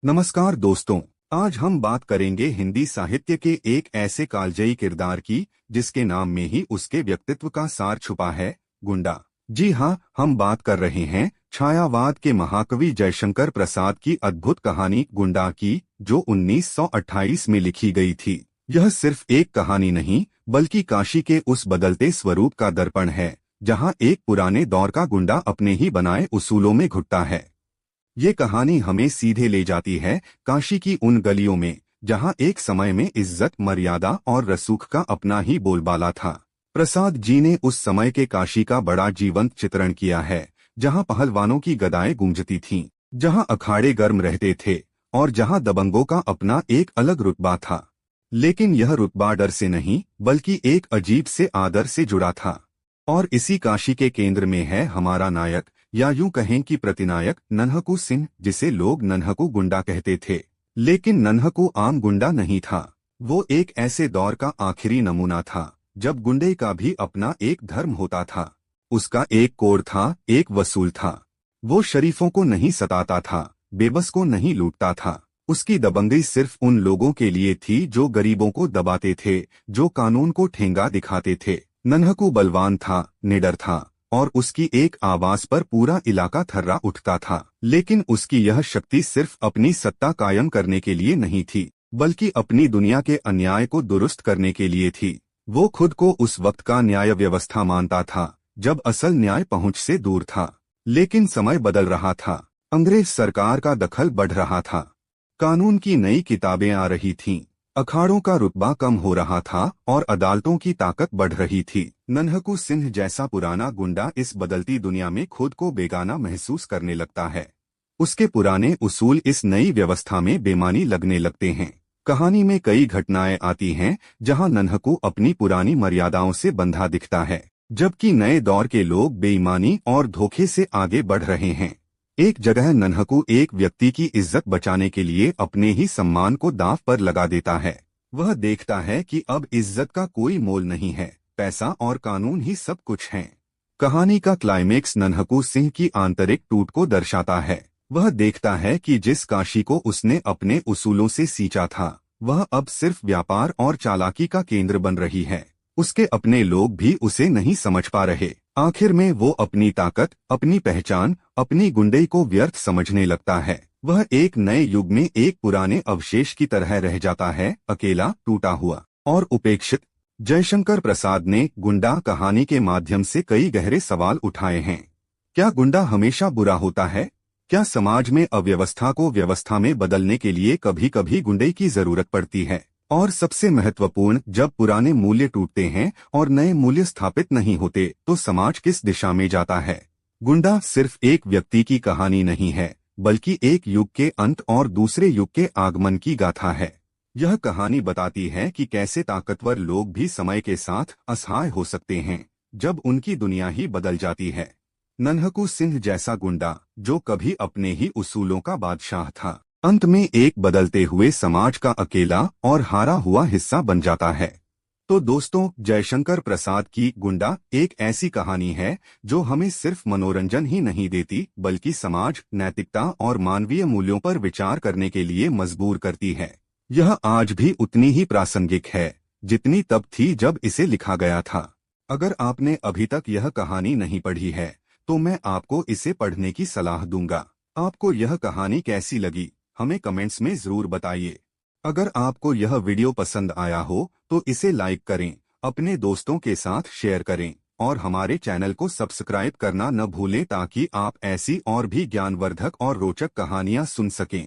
नमस्कार दोस्तों। आज हम बात करेंगे हिंदी साहित्य के एक ऐसे कालजयी किरदार की जिसके नाम में ही उसके व्यक्तित्व का सार छुपा है, गुंडा। जी हाँ, हम बात कर रहे हैं छायावाद के महाकवि जयशंकर प्रसाद की अद्भुत कहानी गुंडा की, जो 1928 में लिखी गई थी। यह सिर्फ एक कहानी नहीं, बल्कि काशी के उस बदलते स्वरूप का दर्पण है, जहाँ एक पुराने दौर का गुंडा अपने ही बनाए उसूलों में घुटता है। ये कहानी हमें सीधे ले जाती है काशी की उन गलियों में, जहां एक समय में इज्जत, मर्यादा और रसूख का अपना ही बोलबाला था। प्रसाद जी ने उस समय के काशी का बड़ा जीवंत चित्रण किया है, जहां पहलवानों की गदाएं गूंजती थीं, जहां अखाड़े गर्म रहते थे और जहां दबंगों का अपना एक अलग रुतबा था। लेकिन यह रुतबा डर से नहीं, बल्कि एक अजीब से आदर से जुड़ा था। और इसी काशी के केंद्र में है हमारा नायक, या यूं कहें कि प्रतिनायक, नन्हकू सिंह, जिसे लोग नन्हकू गुंडा कहते थे। लेकिन नन्हकू आम गुंडा नहीं था। वो एक ऐसे दौर का आखिरी नमूना था जब गुंडे का भी अपना एक धर्म होता था। उसका एक कोड था, एक वसूल था। वो शरीफों को नहीं सताता था, बेबस को नहीं लूटता था। उसकी दबंगई सिर्फ उन लोगों के लिए थी जो गरीबों को दबाते थे, जो कानून को ठेंगा दिखाते थे। नन्हकू बलवान था, निडर था, और उसकी एक आवाज पर पूरा इलाका थर्रा उठता था। लेकिन उसकी यह शक्ति सिर्फ अपनी सत्ता कायम करने के लिए नहीं थी, बल्कि अपनी दुनिया के अन्याय को दुरुस्त करने के लिए थी। वो खुद को उस वक्त का न्याय व्यवस्था मानता था, जब असल न्याय पहुंच से दूर था। लेकिन समय बदल रहा था, अंग्रेज सरकार का दखल बढ़ रहा था, कानून की नई किताबें आ रही थीं, अखाड़ों का रुतबा कम हो रहा था और अदालतों की ताकत बढ़ रही थी। नन्हकू सिंह जैसा पुराना गुंडा इस बदलती दुनिया में खुद को बेगाना महसूस करने लगता है। उसके पुराने उसूल इस नई व्यवस्था में बेमानी लगने लगते हैं। कहानी में कई घटनाएं आती हैं जहां नन्हकू अपनी पुरानी मर्यादाओं से बंधा दिखता है, जबकि नए दौर के लोग बेईमानी और धोखे से आगे बढ़ रहे हैं। एक जगह नन्हकू एक व्यक्ति की इज्जत बचाने के लिए अपने ही सम्मान को दांव पर लगा देता है। वह देखता है कि अब इज्जत का कोई मोल नहीं है, पैसा और कानून ही सब कुछ हैं। कहानी का क्लाइमेक्स नन्हकू सिंह की आंतरिक टूट को दर्शाता है। वह देखता है कि जिस काशी को उसने अपने उसूलों से सींचा था, वह अब सिर्फ व्यापार और चालाकी का केंद्र बन रही है। उसके अपने लोग भी उसे नहीं समझ पा रहे। आखिर में वो अपनी ताकत, अपनी पहचान, अपनी गुंडई को व्यर्थ समझने लगता है। वह एक नए युग में एक पुराने अवशेष की तरह रह जाता है, अकेला, टूटा हुआ और उपेक्षित। जयशंकर प्रसाद ने गुंडा कहानी के माध्यम से कई गहरे सवाल उठाए हैं। क्या गुंडा हमेशा बुरा होता है? क्या समाज में अव्यवस्था को व्यवस्था में बदलने के लिए कभी कभी गुंडई की जरूरत पड़ती है? और सबसे महत्वपूर्ण, जब पुराने मूल्य टूटते हैं और नए मूल्य स्थापित नहीं होते, तो समाज किस दिशा में जाता है? गुंडा सिर्फ एक व्यक्ति की कहानी नहीं है, बल्कि एक युग के अंत और दूसरे युग के आगमन की गाथा है। यह कहानी बताती है कि कैसे ताकतवर लोग भी समय के साथ असहाय हो सकते हैं, जब उनकी दुनिया ही बदल जाती है। नन्हकू सिंह जैसा गुंडा, जो कभी अपने ही उसूलों का बादशाह था, अंत में एक बदलते हुए समाज का अकेला और हारा हुआ हिस्सा बन जाता है। तो दोस्तों, जयशंकर प्रसाद की गुंडा एक ऐसी कहानी है जो हमें सिर्फ मनोरंजन ही नहीं देती, बल्कि समाज, नैतिकता और मानवीय मूल्यों पर विचार करने के लिए मजबूर करती है। यह आज भी उतनी ही प्रासंगिक है जितनी तब थी जब इसे लिखा गया था। अगर आपने अभी तक यह कहानी नहीं पढ़ी है, तो मैं आपको इसे पढ़ने की सलाह दूंगा। आपको यह कहानी कैसी लगी, हमें कमेंट्स में जरूर बताइए। अगर आपको यह वीडियो पसंद आया हो तो इसे लाइक करें, अपने दोस्तों के साथ शेयर करें और हमारे चैनल को सब्सक्राइब करना न भूलें, ताकि आप ऐसी और भी ज्ञानवर्धक और रोचक कहानियां सुन सकें।